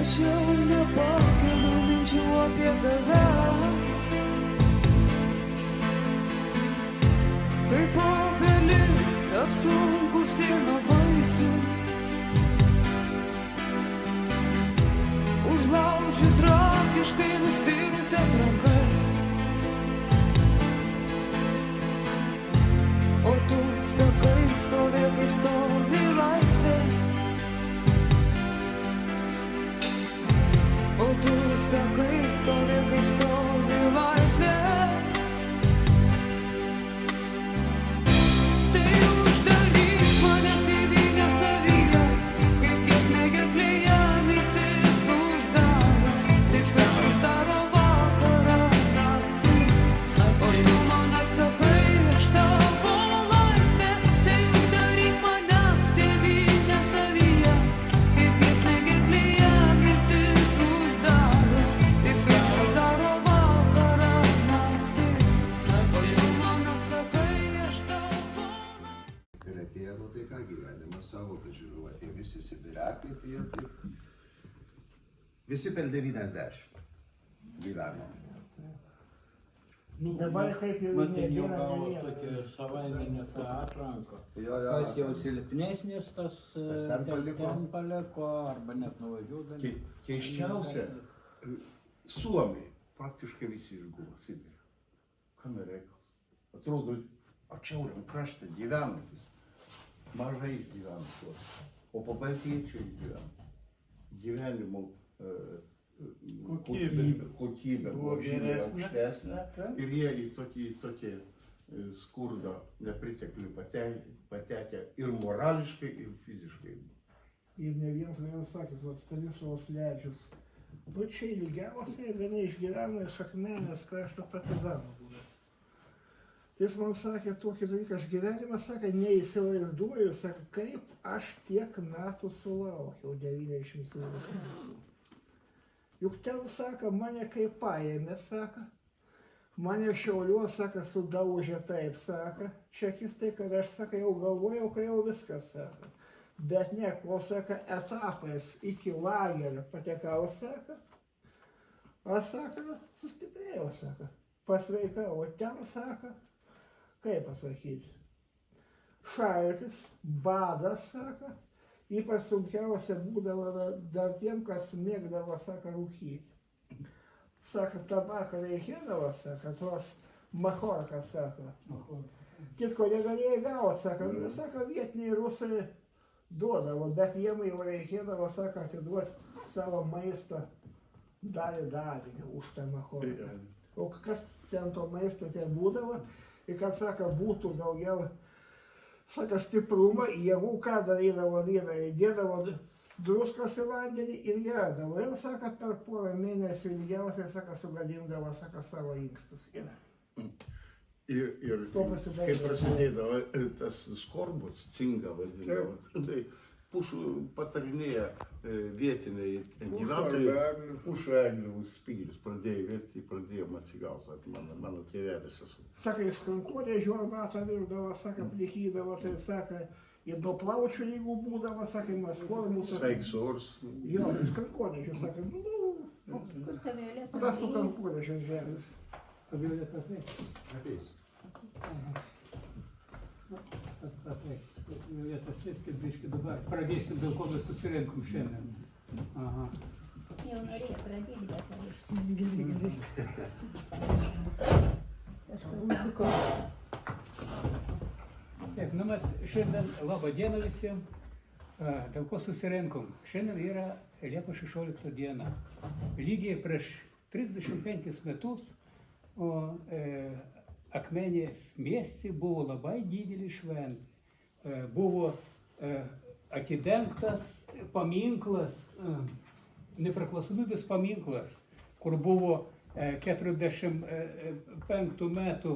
aš jau nepakeliu minčių apie tave. Kaip obelis apsunkusi nuo vaisių, užlaužiu tragiškai nusvirusias rankas. O tu sakai, stovi kaip stovi laisvė. O tu sakai, stovi kaip stovi laisvė. Tai uždaryk mane tėvynę savyje, kaip giesmė gerklėje mirtis uždaro, taip kaip uždaro vakarą naktis. O tu man atsakai, aš tavo laisvė. Tai uždaryk mane tėvynę savyje, kaip giesmė gerklėje mirtis uždaro, taip kaip uždaro vakarą naktis. O tu man atsakai, aš tavo laisvė. Ir atėjo, nu tai ką, gyvenimas savo, kad žiūriu, atėjo visi Sibiriakai, tai jie taip. Visi per 90 gyveno. Dabar kaip jau Matai, jau nebėra gavos nė vieno. tokia savaiminė ta atranka. Jo, Kas jau silpnesnis, tas Tas ten paliko. ten paliko, arba net nuvažiuodami. Keisčiausia, Suomiai praktiškai visi išguvo Sibirą. Kame reikalas? Atrodo, atšiauriam krašte gyvenantis, mažai išgyvena tuos, o pabaltiečiai išgyvena. Gyvenimo kokybė buvo žymiai aukštesnė ir jie į tokį skurdą nepriteklių patekę ir morališkai, ir fiziškai. Ir ne vienas vienas sakęs, va Stanislavas Ledžius. Nu čia ilgiausiai viena išgyveno iš Akmenės krašto partizanų buvęs. Tai jis man sakė tokį dalyką, aš gyvenimą, sakė, neįsivaizduoju, sakė, kaip aš tiek metų sulaukiau, 90 metų. Juk ten, sako, mane kaip paėmė, sako, mane Šiauliuos, sako, sudaužė taip, sako, čekistai, kad aš, sako, jau galvojau, kad jau viskas, sako. Bet ne, kol, sako, etapais iki lagerio patekau, sako, aš, sako, sustiprėjau, sako, pasveikau, o ten, sako, kaip pasakyti, šaltis, badas, sako, ypač sunkiausia būdavo dar tiem, kas mėgdavo, sako, rūkyti. Sako, tabaką reikėdavo, sako, tuos machorkas, sako. Kitko negalėjai gauti, sako, vietiniai rusai duodavo, bet jiem jau reikėdavo, sako, atiduoti savo maistą dalį už tą machorką. O kas ten to maisto ten būdavo, ir kad, sako, būtų daugiau, sako, stiprumą, jėgų, ką darydavo vyrai, dėdavo druskas į vandenį ir gerdavo. Ir, sako, per porą mėnesių ilgiausiai, sako, sugadindavo, sako, savo inkstus. Ir kai prasidėdavo tas skorbus, cinga vadinama, tai pušų patarinėja vietiniai gyventojai, pušų eglių spyglius pradėjo virti, pradėjom atsigauti, mano tėvelis esu. Sako, iš kankorėžių arbatą virdavo, sako, plikydavo, tai, sako, ir nuo plaučių jeigu būdavo, sako, maskormų. Sveiksors. Jo, iš kankorėžių, sako, prastų kankorėžių žemės. Pavioletas veiks. Ateis. Violetas veiks, kaip biški dabar pradėsim, dėl ko mes susirinkom šiandien. Aha. Jau norėjau pradėti, bet aš kažkur užsukau. Taip, nu mes šiandien, labą dieną visiems, dėl ko susirinkom. Šiandien yra Liepos 16 diena. Lygiai prieš 35 metus Akmenės mieste buvo labai didelė šventė. Buvo atidengtas paminklas, nepriklausomybės paminklas, kur buvo 45 metų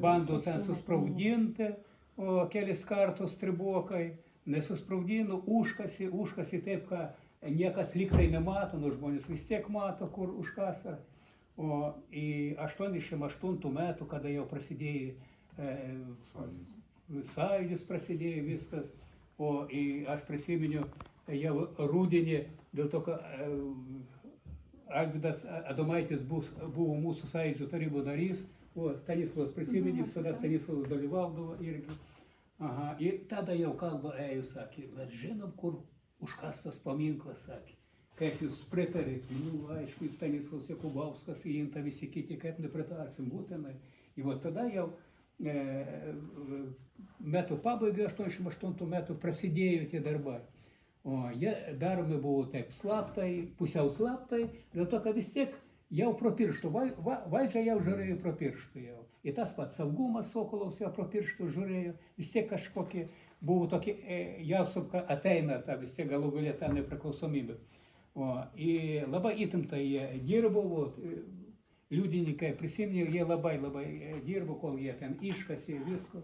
bando ten suspraudinti, o kelis kartus stribokai, nesuspraudino, užkasi taip, kad niekas liktai nemato, nors žmonės vis tiek mato, kur užkasa. O į 88 metų, kada jau prasidėjo sąjūdis, prasidėjo viskas, o aš prisiminiau, jau rudenį, dėl to, kad Alvydas Adomaitis buvo mūsų sąjūdžio tarybų narys, o Stanislavas prisiminė, visada Stanislavas dalyvaudavo irgi. Aha, ir tada jau kalba ėjo, sakė, mes žinom, kur užkastas paminklas, sakė. Kaip jūs pritarėte, nu, aišku, Stanislavas Jakubauskas, įinta visi kiti, kaip nepritarsim būtinai. Ir va tada jau metų pabaigai, 88 metų, prasidėjo tie darbai. O jie daromi buvo taip slaptai, pusiau slaptai, dėl to, kad vis tiek jau pro pirštų, valdžia jau žiūrėjo pro pirštų jau. Ir tas pats saugumas Sokolovs jau pro pirštų žiūrėjo, vis tiek kažkokie buvo tokie, jausum, kad ateina ta vis tiek galų galia ta nepriklausomybė. O, ir labai įtemptai jie dirbo, liudininkai prisiminė, jie labai dirbo, kol jie ten iškasė visko.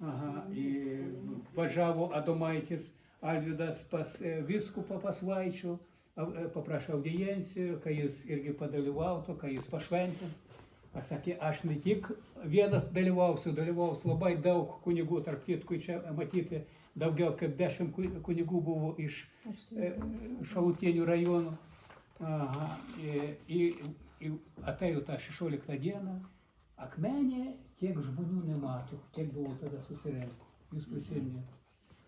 Aha, ir važiavo Adomaitis, Alvydas pas vyskupą pasvaičio, paprašė audiencijų, kai jis irgi padalyvautų, kai jis pašventų. Aš sakė, aš ne tik vienas dalyvaus labai daug kunigų, tarp kitko čia matyti, daugiau kaip 10 kunigų buvo iš šalutinių rajonų. Aha, atėjo tą 16 dieną, Akmenėje tiek žmonių nemato, kiek buvo tada susirinko, jūs prisiminėte.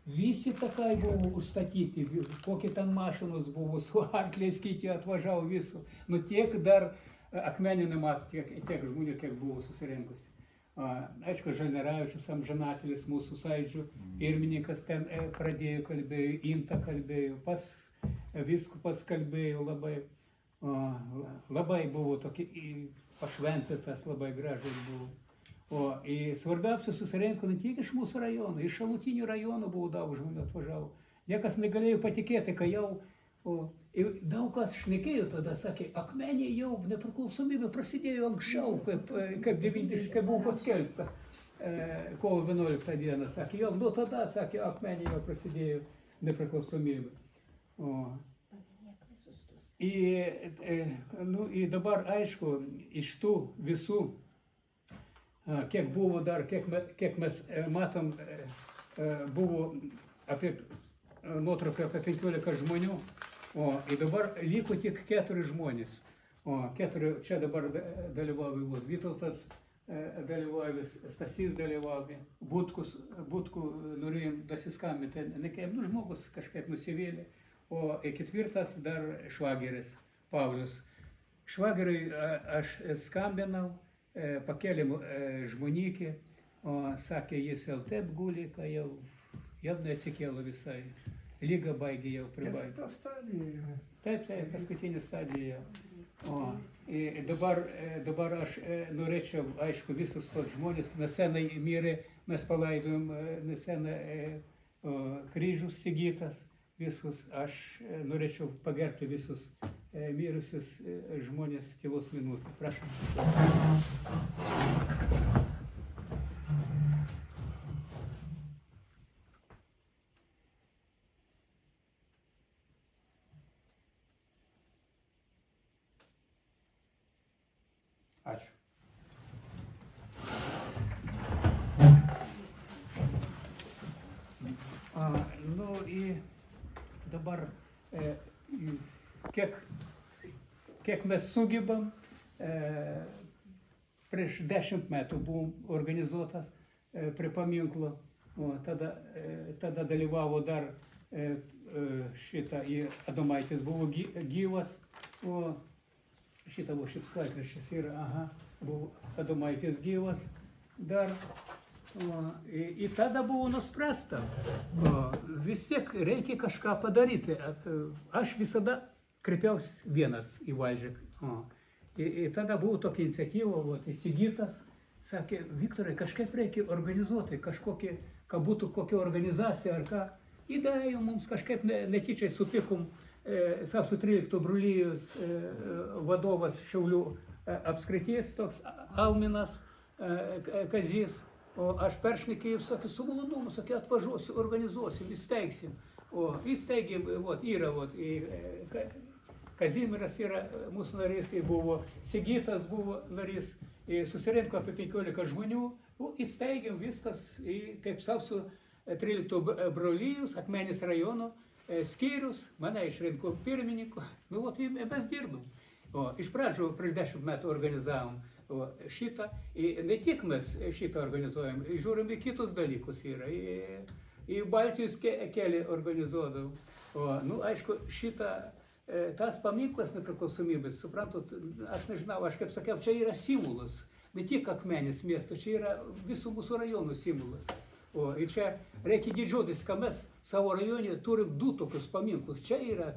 Visi takai buvo užstatyti, kokie ten mašinos buvo, su arkliais kiti atvažiavo visų. Nu tiek dar Akmenė nemato, tiek žmonių, kiek buvo susirinkusi. Aišku, Žalneravičius amžinatelis mūsų sąjūdžio pirmininkas ten pradėjo kalbėjo, Inta kalbėjo, pas vyskupas kalbėjo labai. Labai buvo tokie pašventytas, labai gražiai buvo. O svarbiausia susirinko ne tik iš mūsų rajono, iš šalutinių rajonų buvo daug žmonių atvažiavo. Niekas negalėjo patikėti, kad jau ir daug kas šnekėjo tada, sakė, Akmenė jau nepriklausomybė prasidėjo anksčiau, kaip buvo paskelbta kovo 11 dieną, sakė, jau nuo tada, sakė, Akmenė jau prasidėjo nepriklausomybė. Ir dabar, aišku, iš tų visų, kiek buvo dar, kiek mes matom, buvo apie nuotrauką apie 15 žmonių, ir dabar liko tik 4 žmonės. 4 čia dabar dalyvauja Vytautas, dalyvauja Stasys, dalyvauja Butkų norėjom dasiskambinti, nekaip, žmogus kažkaip nusivėlė. O 4 dar Švageris, Paulius. Švageriui aš skambinau, pakėlėm žmonikį, o sakė, jis jau taip guli, kad jau neatsikėlo visai. Lyga baigė jau pribaigė. Kita stadija. Taip, paskutinė stadija. Dabar aš norėčiau, aišku, visus tos žmonės, nesenai mirė, mes palaidojom nesenai kryžius Sigitas, visus, aš norėčiau pagerbti visus mirusius žmonės tylos minutę. Prašom. Ačiū. Dabar kiek mes sugebam, prieš 10 metų buvom organizuotas prie paminklo, tada dalyvavo dar šitą, Adomaitis buvo gyvas, o šitas laikraštis yra, buvo Adomaitis gyvas dar. Ir tada buvo nuspręsta, vis tiek reikia kažką padaryti. Aš visada kreipiausi vienas į valdžią. Ir tada buvo tokia iniciatyva, Sigitas sakė, Viktorai, kažkaip reikia organizuoti, kad būtų kokia organizacija ar ką. Įdėjo mums kažkaip netyčiai sutikom Sausio 13 brolijos vadovas Šiaulių apskrities, toks Alminas Kazys. O aš peršnekėjau, sakė, su malonumu, sakė, atvažiuosiu, organizuosiu, įsteigsim. O įsteigėm, yra, Kazimiras yra mūsų narys, buvo Sigitas buvo narys, susirinko apie 15 žmonių, įsteigėm viskas, kaip Sausio 13 brolijos, Akmenės rajono skyrius, mane išrinko pirmininku, nu, vat, ir mes dirbom. O, iš pradžių prieš 10 metų organizavom šitą, ir ne tik mes šitą organizuojam, žiūrim į kitus dalykus yra, į Baltijos kelią organizuodavom. O, nu, aišku, šitą, tas paminklas nepriklausomybės, suprantat, aš nežinau, aš kaip sakiau, čia yra simbolas, ne tik Akmenės miesto, čia yra visų mūsų rajonų simbolas. O, ir čia reikia didžiuotis, kad mes savo rajone turim 2 tokius paminklus. Čia yra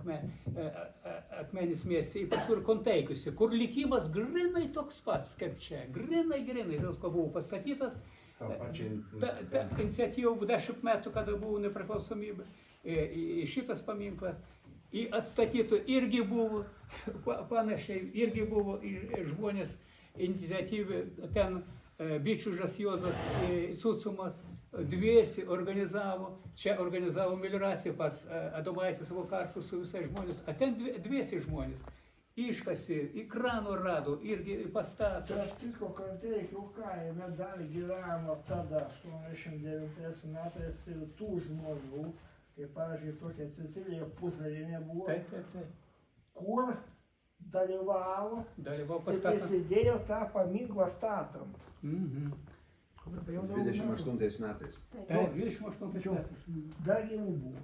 Akmenės mieste, ypač kur Konteikiuose, kur likimas grinai toks pats kaip čia. Grinai, dėl ko buvo pastatytas. Ta iniciatyva 10 metų, kada buvo nepriklausomybė. Šitas paminklas. Atstatytų irgi buvo panašiai, irgi buvo žmonės iniciatyvi ten. Bičiužas Juozas Cucumas dviesi organizavo, čia organizavo melioraciją pats Adomaitis savo kartu su visais žmonės, a ten dviesi žmonės iškasi, į krano rado, irgi pastatė. Tarp kitko, Kanteikių kaime dar gyveno tada, 89 metais, ir tų žmonių, kaip pavyzdžiui, tokia Cecilija Puzarienė buvo, kur dalyvavo ir prisidėjo tą paminklą statant. 28 metais. Taip, 28 metais. Dar jau buvo.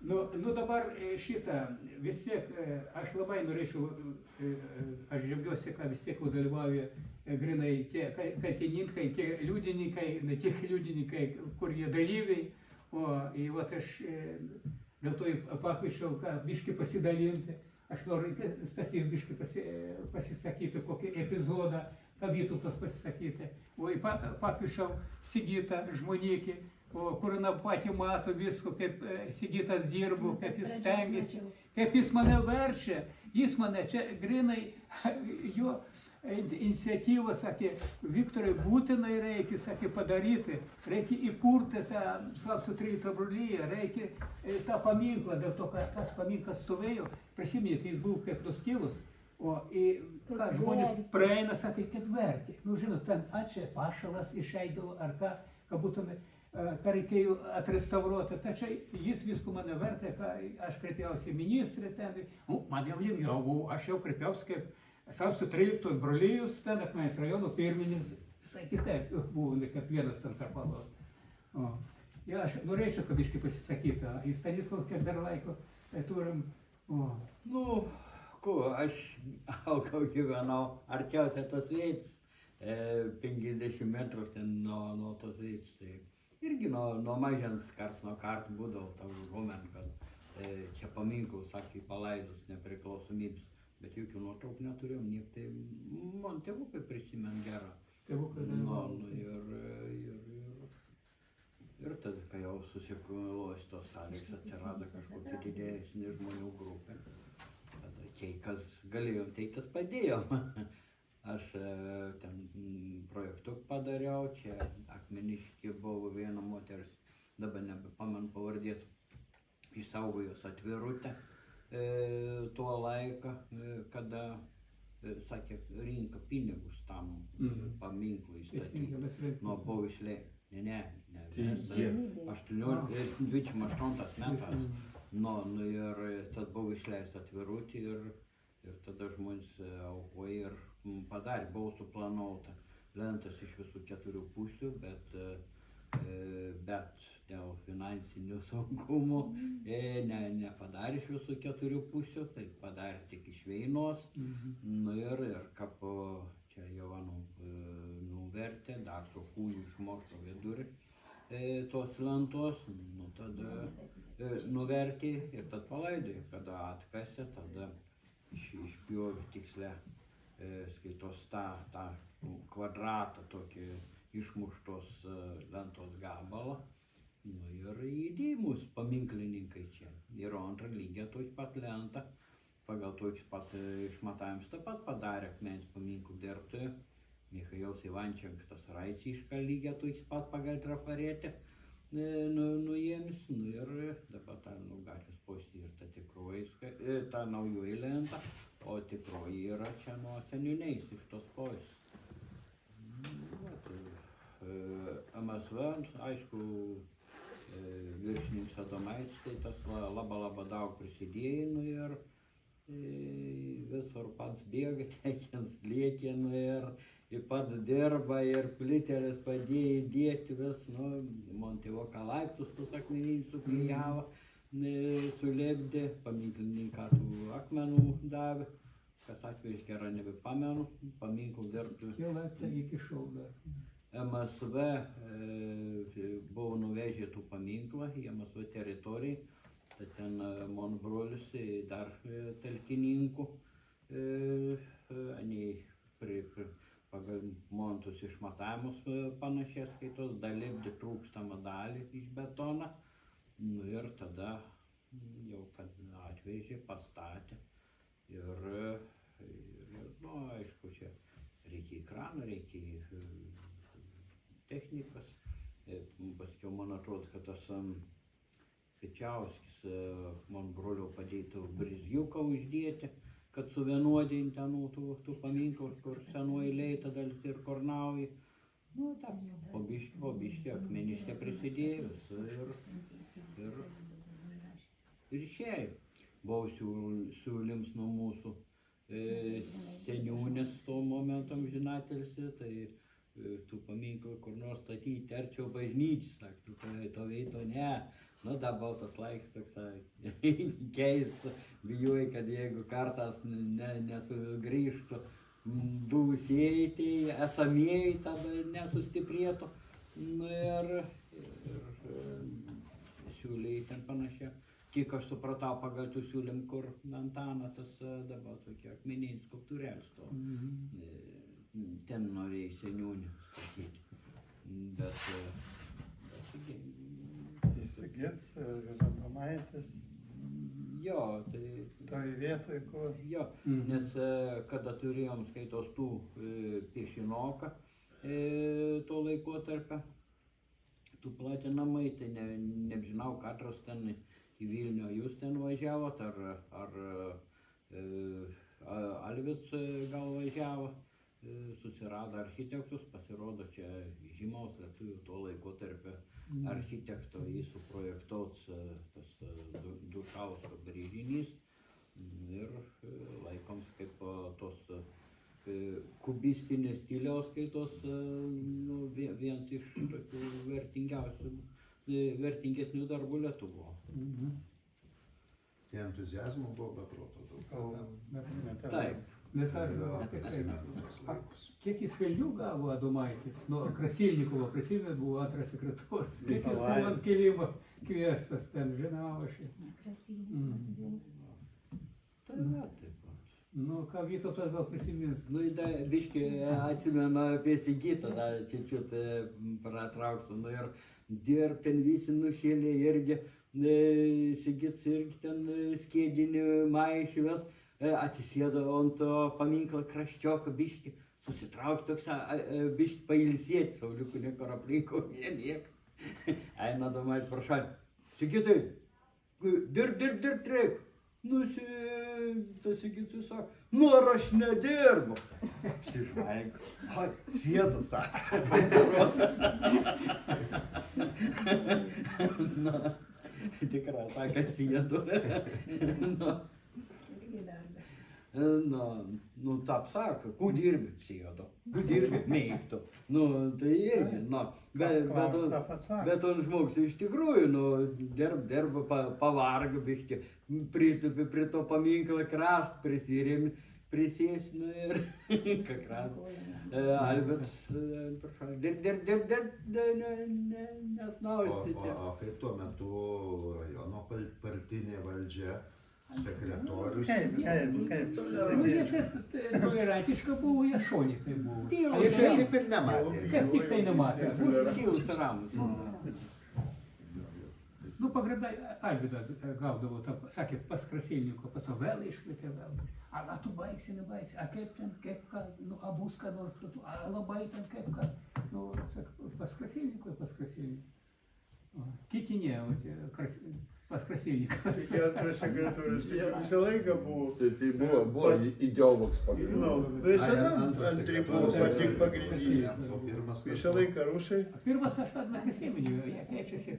Nu dabar šitą, vis tiek, aš labai norėčiau, aš džiaugiuosi, kad vis tiek dalyvauja grinai tie kaltininkai, tie liudininkai, ne tik liudininkai, kur jie dalyviai, o vat aš dėl to pakviečiau, kad biškį pasidalinti. Aš noriu, Stasys biškį pasisakyti, kokį epizodą, ką Vytautas pasisakyti. O pakviečiau Sigitą Žmonykį, kur pati mato visko, kaip Sigitas dirbo, kaip jis stengiasi, kaip jis mane verčia. Jis mane čia grinai, jo iniciatyva, sakė, Viktorai, būtinai reikia, sakė, padaryti, reikia įkurti tą Sausio 13 brolyje, reikia tą paminklą, dėl to, kad tas paminklas stovėjo, prisiminėte, jis buvo kaip nuskilus, o ką žmonės praeina, sakė, kaip verkė. Nu, žinot, ten čia pašalas išeidavo, ar ką būtume, ką reikėjo atrestauruoti, tačiau jis visko mane vertė, aš kreipiausi į ministrę ten, man jau lengviau buvo, aš jau kreipiausi kaip Sausio 13 brolijus, ten Akmenės rajono pirmininkas, visai kitaip buvo, kaip vienas ten tarpalo. Ir aš norėčiau, kad biškai pasisakytų, į Stanislavą, kiek dar laiko turim. Nu, aš augau gyvenau arčiausiai tos vietos, 50 metrų ten nuo tos vietos. Tai irgi nuo mažens karts nuo karto būdavo toks moment, kad čia paminklus, sakė, palaidus nepriklausomybės. Bet jokių nuotraukų neturėjom, niek tai man tėvukai prisimena gerą. Tėvukai ir tada, kai jau susiklojo tos sąlygos, atsirado kažkokia didesnė žmonių grupė. Tada kas galėjom, tai tas padėjom. Aš ten projektų padariau, čia Akmeniškė buvo viena moteris, dabar nebepamenu pavardės, išsaugojus atvirutę. Tuo laiką, kada, sakė, rinka pinigus tam paminklui statyti. Nuo buvo išleidžiama. Ne, 28 metas. Ir tad buvo išleista atvirutė ir tada žmonės aukoja ir padarė, buvo suplanuota lentas iš visų 4 pusių, bet dėl finansinių sunkumų nepadarė iš visų 4 pusių, tai padarė tik iš vienos. Ir kaip čia jau nuvertė, dar su kūju išmokto vidurį tos lentos, tada nuvertė ir tad palaidė, kada atkasė, tada išpjovė tikslę, skaitos tą kvadratą tokį išmuštos lentos gabalą. Ir įdėjimus paminklininkai čia. Ir antrą lygę tokį pat lentą, pagal tokį pat išmatavimus taip pat padarė Akmenės paminklų dirbtuvė. Michailas Ivančenkas Raicišką lygę tokį pat pagal trafaretę nuėmis. Ir dabar tą gatvės postį ir ta tikroji, ta naujoji lenta, o tikroji yra čia nuo seniūniais iš tos pojus. MSV, aišku, viršininkas Adomaitis, tai tas labai daug prisidėjo, nu, ir visur pats bėga, tekins liekė, nu, ir pats dirba, ir plytelis padėjo įdėti vis, nu, montivoka laiptus tus akmenys suklijavo, sulėpdė, paminklininką tų akmenų davė, kas atveju gerą nebepamenu, paminklų dirbtų. Tie laiptai iki šiol dar. MSV buvo nuvežę tų paminklą į MSV teritoriją, tai ten mano brolis dar talkininkų, pagal montus išmatavimus panašias skaitos, dalipdė trūkstamą dalį iš betoną, nu ir tada jau kad atvežė, pastatė ir nu, aišku, čia reikia įkrano, reikia technikos. Paskiau man atrodo, kad tas Fičiauskis man brolio padėtų brizgiuką uždėti, kad suvienodinti tų paminklų, kur senuoji eilėj tada ir Kornauji. Nu, tam po biškį akmeniškė prisidėjo ir išėjo. Buvau siūlyms nuo mūsų seniūnės tuo momentu amžinatelėse, tai tų paminklų kur nors statyti arčiau bažnyčios, saktų, to veito ne. Nu, dabar tas laiks toks keistas, bijojai, kad jeigu kartas nesugrįžtų buvusieji, tai esamieji tada nesustiprėtų. Nu ir siūliai ten panašiai. Kiek aš supratau pagal tų siūlym, kur Antana tas dabar tokia akmeninis skulptūrėlis to. Ten norėjai seniūnį statyti. Bet Įsigits ir Adomaitis jo, tai toj vietoj, kur jo, nes kada turėjom skaitos tų piešinoką to laikotarpio, tų platinamai, tai nežinau, katras ten į Vilnių jūs ten važiavot, ar Alvic gal važiavo, susirado architektus, pasirodo čia žymaus lietuvių to laikotarpio architekto, jis suprojektuots tas Dušausko brėžinys ir laikoms kaip tos kubistinės stiliaus skaitos vienas iš tokių vertingesnių darbų Lietuvo. Tai entuziazmo buvo beproto daug. Taip. Kiek jis velnių gavo Adomaitis? Nu, Krasilnikovo, prisimenu, buvo antras sekretorius. Kiek jis buvo ant kilimo kviestas ten, žinau aš. Nu, ką Vytautas gal prisimins? Nu, biškį atsimenu apie Sigitą, dar čiut pratrauktų, nu ir dirb ten visi nušėlė irgi, Sigits irgi ten skėdinį maišyvės, atsisėdo ant to paminklą kraščioką biškį, susitraukti toks, biškį pailsėti, Sauliukų niekur aplinko, niek. Eina Adomaitis pro šalį. Sigitai, dirb reik. Nu, tas Sigitsui sako, nu ar aš nedirbu. Apsižvalgo, sėdu, sako. Nu, tikrai, sako, sėdu. Nu, taip sako, ku dirbi, sėdo, ku dirbi, mėgtų. Nu, tai irgi, nu, bet on žmogus iš tikrųjų, nu, dirba pavargo biškį, prie to paminklo krašto prisirėmė, prisės, nu ir kakras. Albertas, prašau, nesnausti čia. O kaip tuo metu rajono partinė valdžia, sekretorius? Kaip Tolerantiška buvo, jie šonikai buvo. Kaip ir nematė. Kaip tik tai nematė. Tylus ramus. Nu, pagrindai Alvydas gaudavo, sakė, pas Krasilniką, pas vėl iškvietė vėl. A tu baigsi, nebaigsi, a kaip ten, kaip ką, nu, a bus ką nors, a labai ten kaip ką. Nu, sakė, pas Krasilniką. Kiti ne, pas Krasilniką. Tik antras sekretorius visą laiką buvo. Tai buvo ideologas pagrindinis. Tai antras sekretorius tik pagrindinis. O pirmas Visą laiką rusai. Pirmas aš tada neprisimenu, jie keičiasi.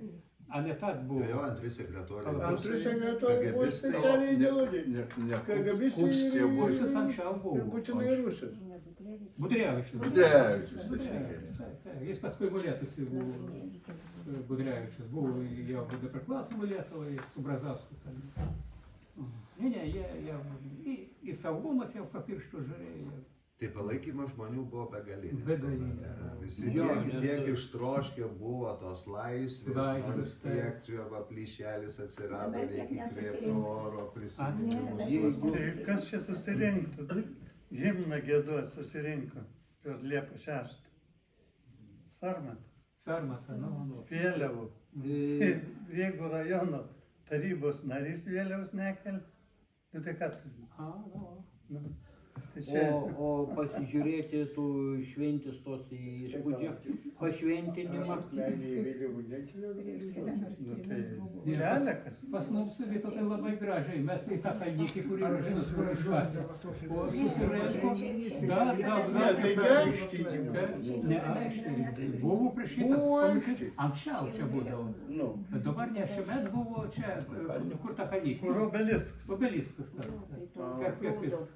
A ne tas buvo. Jo, antri sekretoriai. Antras sekretorius buvo specialiai ideologija. Ne KGBistai Kupstė ir- buvo. Kursus anksčiau Ir buvo. būtinai rusas. Budrevičius. Budrevičius, Taip, jis paskui Molėtuose buvo. Budrevičius buvo jo priklausoma Lietuvai su Brazausku. Ne, jie į saugumas jau papirštų žiūrėjo. Tai palaikymas žmonių buvo begalinis. Begalinė. Visi Jo, tiek nes- ištroškę buvo tos laisvės, Laisvės, nors taip. tiek čia va plyšelis atsirado, Dabar tiek reikia įkvėpti nesusirinko. oro prisiminimus. Jeigu- Tai kas čia susirinktų? Himną gėduot susirinko per Liepos 6. Sarmat, Sarmas, nu. vėliavų. Jeigu rajono tarybos narys vėliaus nekel, nu tai ką tu? Nu, tai čia. O pasižiūrėti tų šventis tos įspūdžių, pašventinimą. Nu tai kelekas. Pas mums Vytautai labai gražiai, mes į tą kalnykį, kurį yra žinot, kur iškasė. O susirinko, Ne, tai gelbstinimo. Ne, aikštė. Buvo prieš šitą komitetą. Anksčiau čia būdavo. Nu, Bet dabar ne šiemet buvo čia, kur ta kalnykė. kur obelisks. Obeliskas tas. Kaip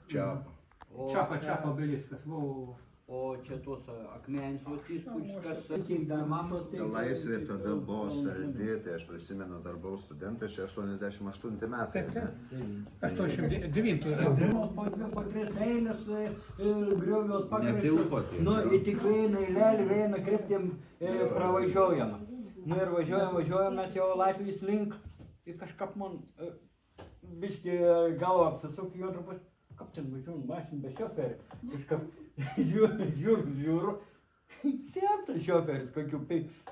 Čiapa. Čapa obeliskas. Buvo. O čia tos akmens vat įspūdžius, kas kiek dar matos, Ta laisvė tada buvo saldi, tai aš prisimenu, dar buvau studentas, čia 88 metai. ne? 89 yra. Dienos po 2-3 eilės griovios pakreiptos. Netilpo tai. Nu, į tik vieną kryptim pravažiuojama. Nu ir važiuojam mes jau Latvijos link. Ir kažkaip man biški galva apsisuk į antrą pusę. Kaip ten važiuojam, mašin be šoferį. Kažkaip žiūriu. Sėta šoferis, kokių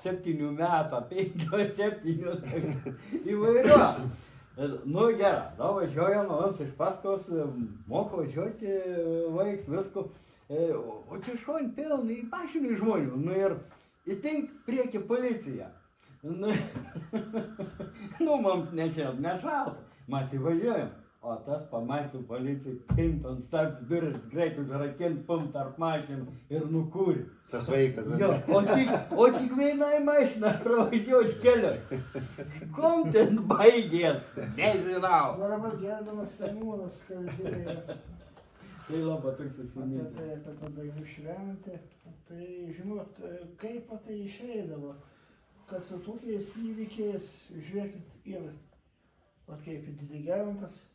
7 metų, 5-7 įvairiu. Nu gerai, da važiuojam, mums iš paskos, moka važiuoti, vaiks, visko. O čia šon pilnai mašinų žmonių. Nu ir įtink prieki policija. Nu mums nešalta, mes įvažiuojam. O tas pamatė policijai, pint ant stabdžių duris, greit užrakint, pum tarp mašinų ir nukūrė. Tas vaikas. Jo, o tik vienai mašiną pravažiuoti kelią. Kom ten baigės? Nežinau. Dabar gerbiamas seniūnas kalbėjo Tai labai toks apie įsiminti. tai, apie tą dainų šventę. Tai žinot, kaip tai išeidavo, kad su tokiais įvykiais, žiūrėkit, ir kaip dirigentas,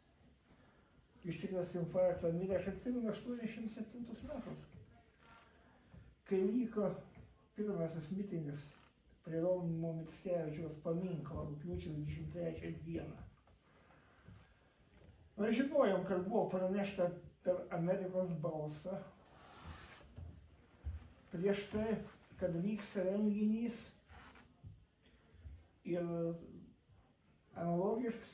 ištikras infarktą mirė, aš atsimenu 87 metus, kai vyko pirmasis mitingas prie Romo Mickevičiaus paminklo rugpjūčio 23 dieną. Mes žinojom, kad buvo pranešta per Amerikos balsą prieš tai, kad vyks renginys ir analogiškas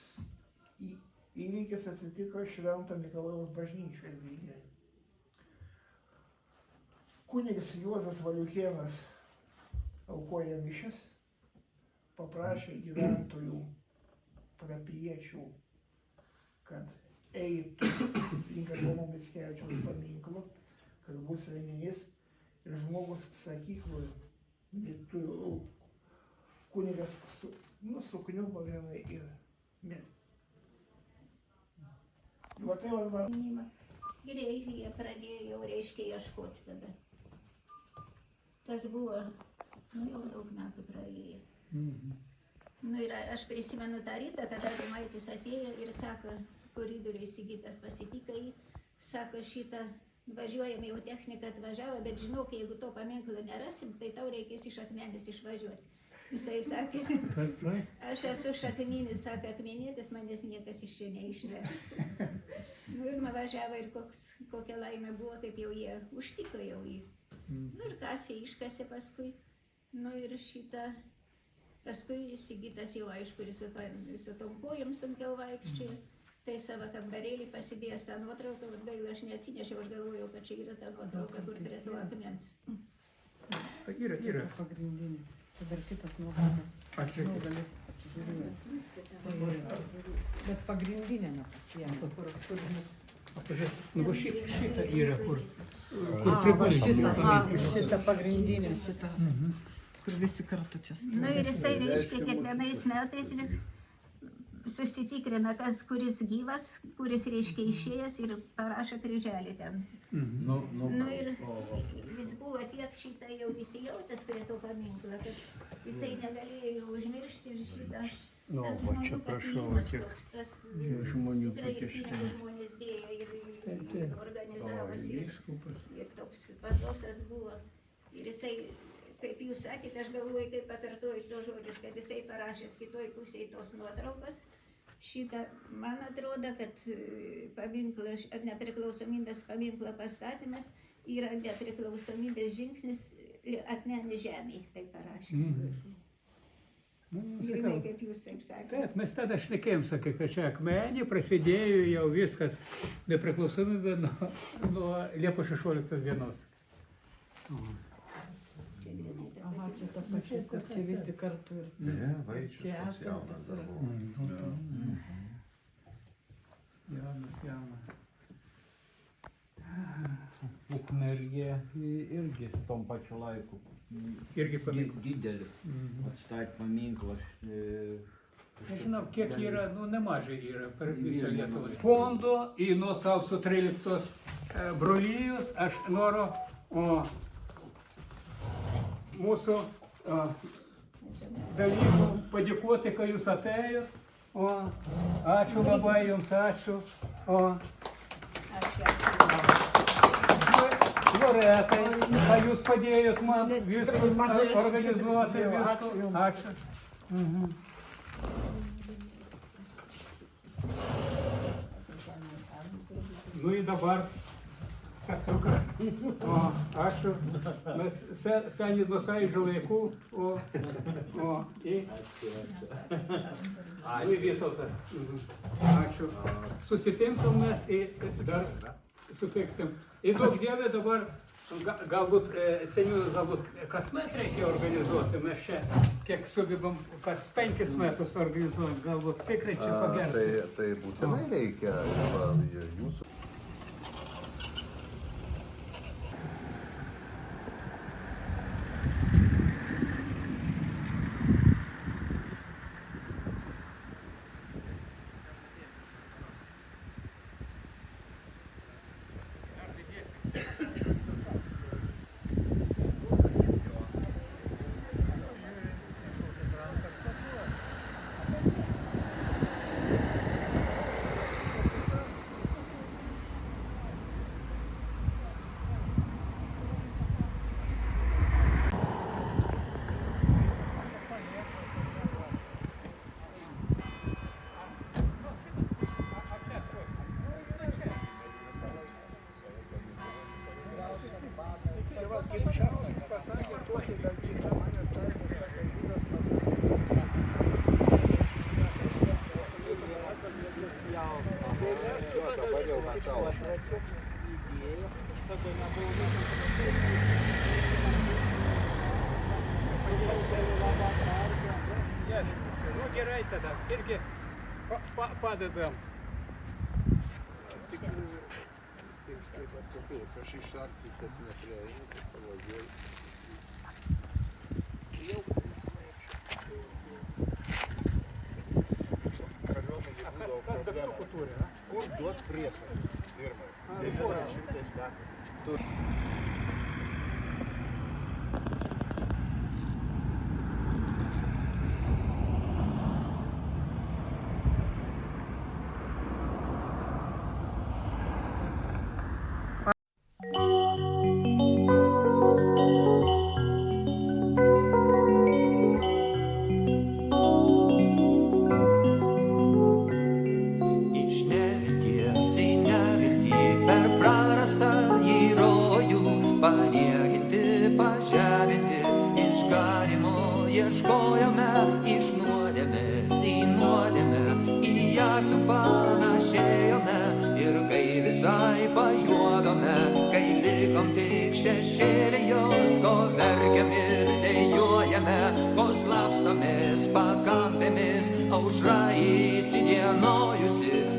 įvykis atsitiko Švento Mikalojaus bažnyčioje Vilniuje. Kunigas Juozas Valiukėnas aukoja mišias, paprašė gyventojų, parapijiečių, kad eitų link Romo Mickevičiaus paminklo, kad bus renginys ir žmogus sakykloje, kunigas sukniubo vienai ir mirė. Va tai va. Ir jie pradėjo jau, reiškia, ieškoti tada. Tas buvo, jau daug metų praėjo. Ir aš prisimenu tą rytą, kad Adomaitis atėjo ir sako, koridoriui Sigitas pasitika jį, sako, šitą važiuojam, jau technika atvažiavo, bet žinok, jeigu to paminklo nerasim, tai tau reikės iš Akmenės išvažiuoti. Jisai sakė, aš esu šakninis, sako, akmenėtis, manęs niekas iš čia neišveš. Ir nuvažiavo ir kokia laimė buvo, kaip jau jie užtiko jau jį. Ir kasė, iškasė paskui. Ir šitą, paskui Sigitas jau aišku, su tom kojom sunkiau vaikščiojo. Tai savo kambarėlį pasidėjęs tą nuotrauką, gaila aš neatsinešiau, aš galvojau, kad čia yra ta nuotrauka, kur prie to akmens. Yra. Pagrindinis. Dar kitas nuotraukas. Ačiū. Galės pasižiūrėti. Bet pagrindinė nepasiėmė. Nu, va šitą yra, kur Va šitą pagrindinė, šitą. Kur visi kartu čia Nu stovi. ir jisai, reiškia, kiekvienais metais vis susitikrina, kuris gyvas, kuris, reiškia, išėjęs ir parašo kryželį ten. Nu ir jis buvo tiek šitą jau įsijautęs prie to paminklo, kad jisai negalėjo užmiršti ir šitą. Tas žmonių patinimas toks, tas tikrai ir pinigus žmonės dėjo ir organizavosi ir toks patosas buvo. Ir jisai, kaip jūs sakėte, aš galvoju, kaip pakartoju tos žodžius, kad jisai parašęs kitoj pusėje tos nuotraukos. Šitą, man atrodo, kad paminklas, nepriklausomybės paminklo pastatymas yra nepriklausomybės žingsnis akmenės žemėje, taip parašė. Žinai, kaip jūs taip sakėte. Taip, mes tada šnekėjom, sakė, kad čia akmenė prasidėjo jau viskas nepriklausomybė nuo Liepos 16 dienos. Aha, čia ta pačia, kur čia visi kartu ir Ne, Vaičius čia toks jaunas esantis dar yra. buvo. Jaunas. Ukmergė irgi tom pačiu laiku. Irgi paminklas. Didelis. Atstatė paminklas. Nežinau, kiek yra, nemažai yra per visą Lietuvą. Fondo į nuo sausio 13 brolijus aš noriu mūsų dalykų padėkoti, kad jūs atėjot. Ačiū labai jums, ačiū. Loretai, kad jūs padėjot man visus organizuoti. Ačiū. Nu ir dabar Stasiukas. Ačiū. Mes seniai nuo Sąjūdžio laikų. Nu ir Vytautą. Ačiū. Susitinkam mes ir dar sutiksim. Ir daug dievė dabar, galbūt seniau, galbūt kasmet reikia organizuoti. Mes čia kiek sugebam, kas 5 metus organizuojam, galbūt tikrai čia pagerti. Tai būtinai reikia jūsų. Gerai tada, irgi padedam. Aš išarti, kad neprieinu, kad pavadėjau. Kariuomenė būdavo problema. Kur duot priesą? Pirmai. 900 metais.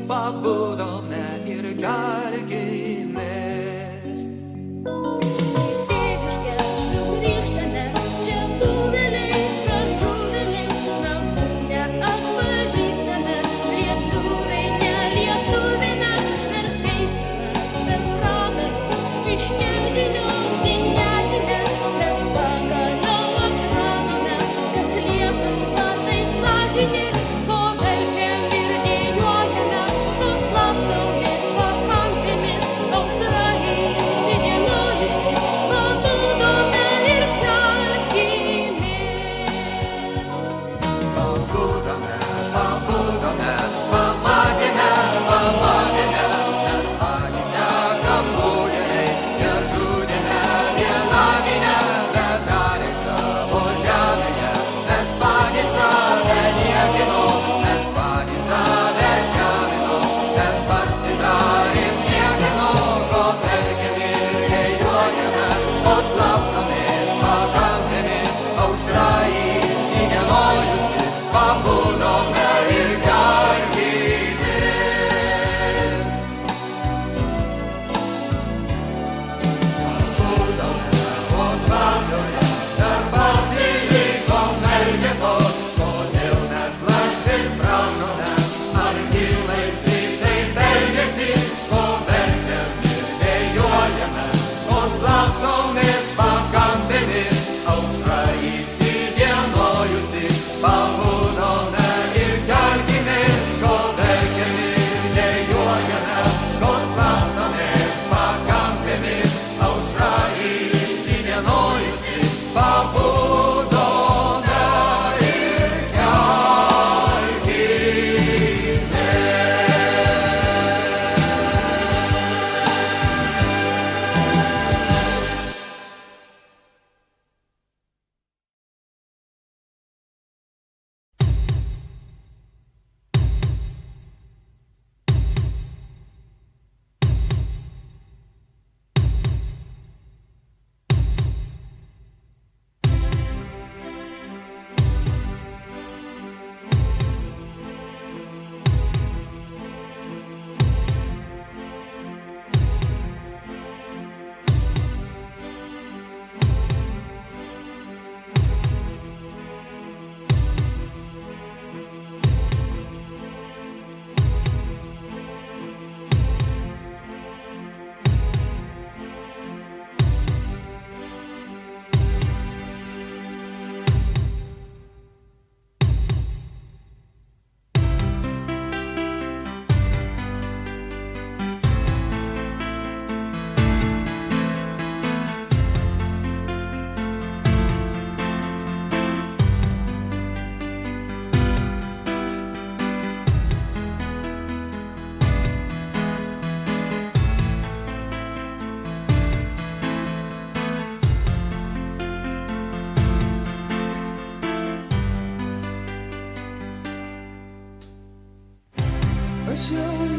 Pabudome ir gargimės. Tėviškę sugrįžtame, čia buvę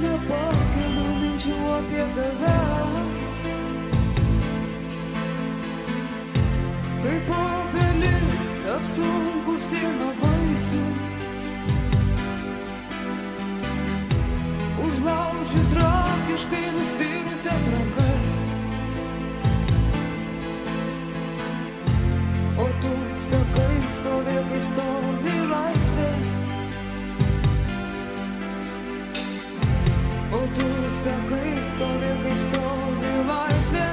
nepakeliu minčių apie tave. Kaip obelis apsunkusi nuo vaisių, užlaužiu tragiškai nusvirusias rankas. O tu sakai, stovi kaip stovi laisvė. O tu sakai, stovi kaip stovi laisvė.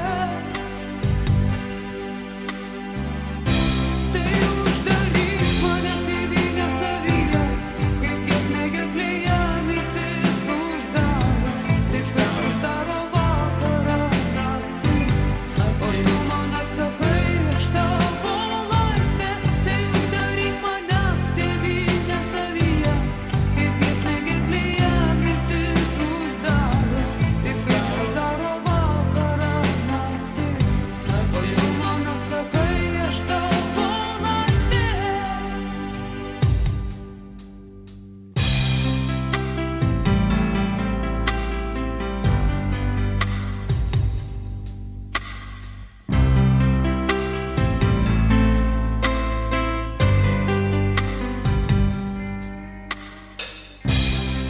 Tai uždaryk mane tėvynę savyje, kaip giesmė gerklėje mirtis uždaro, taip kaip uždaro vakarą naktis. O tu man atsakai, aš tavo laisvė. Tai uždaryk mane tėvynę savyje, kaip giesmė gerklėje mirtis uždaro, taip kaip uždaro vakarą naktis. O tu man atsakai, aš tavo laisvė.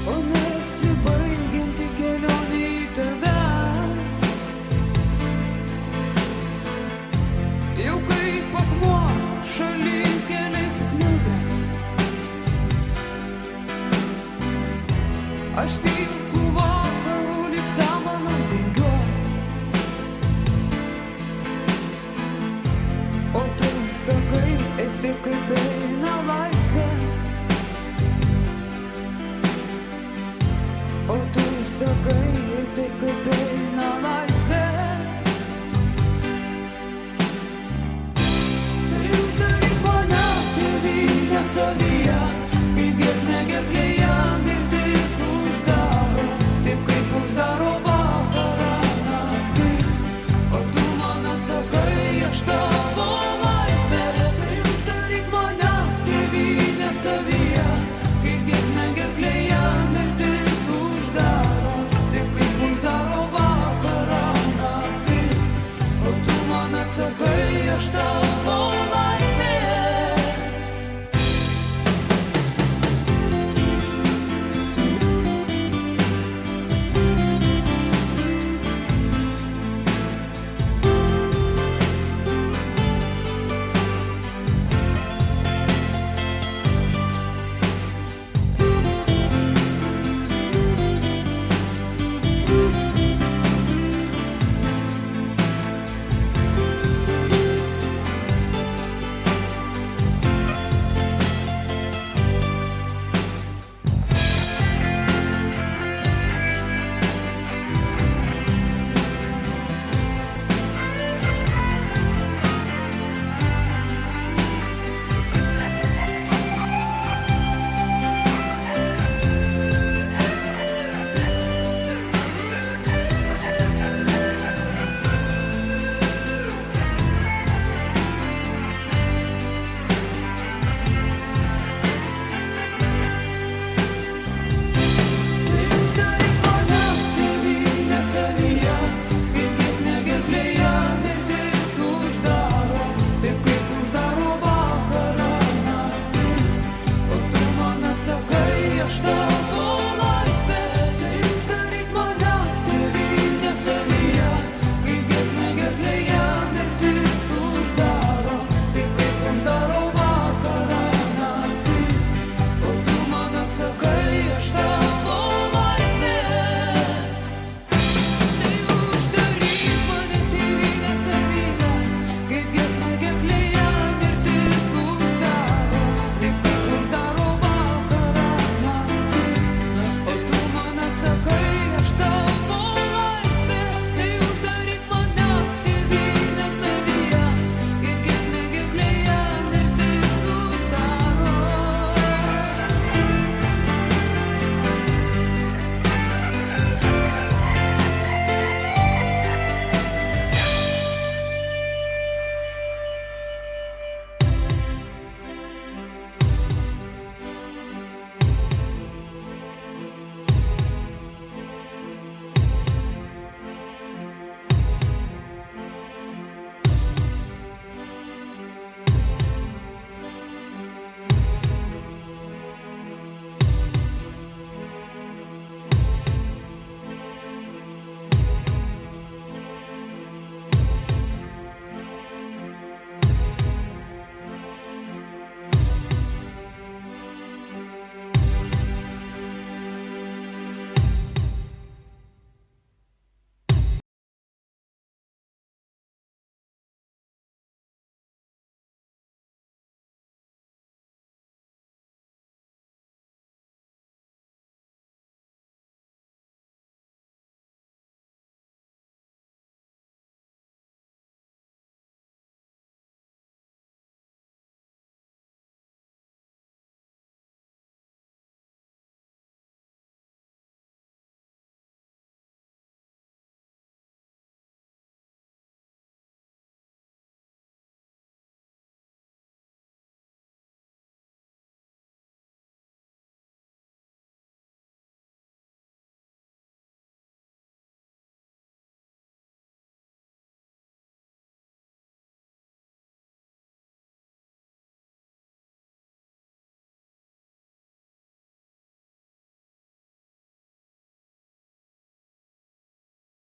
O nesibaigianti kelionė į tave, jau kaip akmuo šalinkeliais sukniubęs. Aš pilkų vakarų lyg samanom dengiuos. O tu sakai, eik taip kaip eina laisvė. O tu sakai, eik taip kaip eina laisvė. Tai uždaryk mane tėvynę savyje, kaip giesmė gerklėje mirtis uždaro, taip kaip uždaro vakarą naktis. O tu man atsakai, aš tavo laisvė. Tai uždaryk mane tėvynę savyje, kaip giesmė gerklėje mirtis uždaro, taip kaip uždaro vakarą naktis. O tu man atsakai, aš tavo laisvė.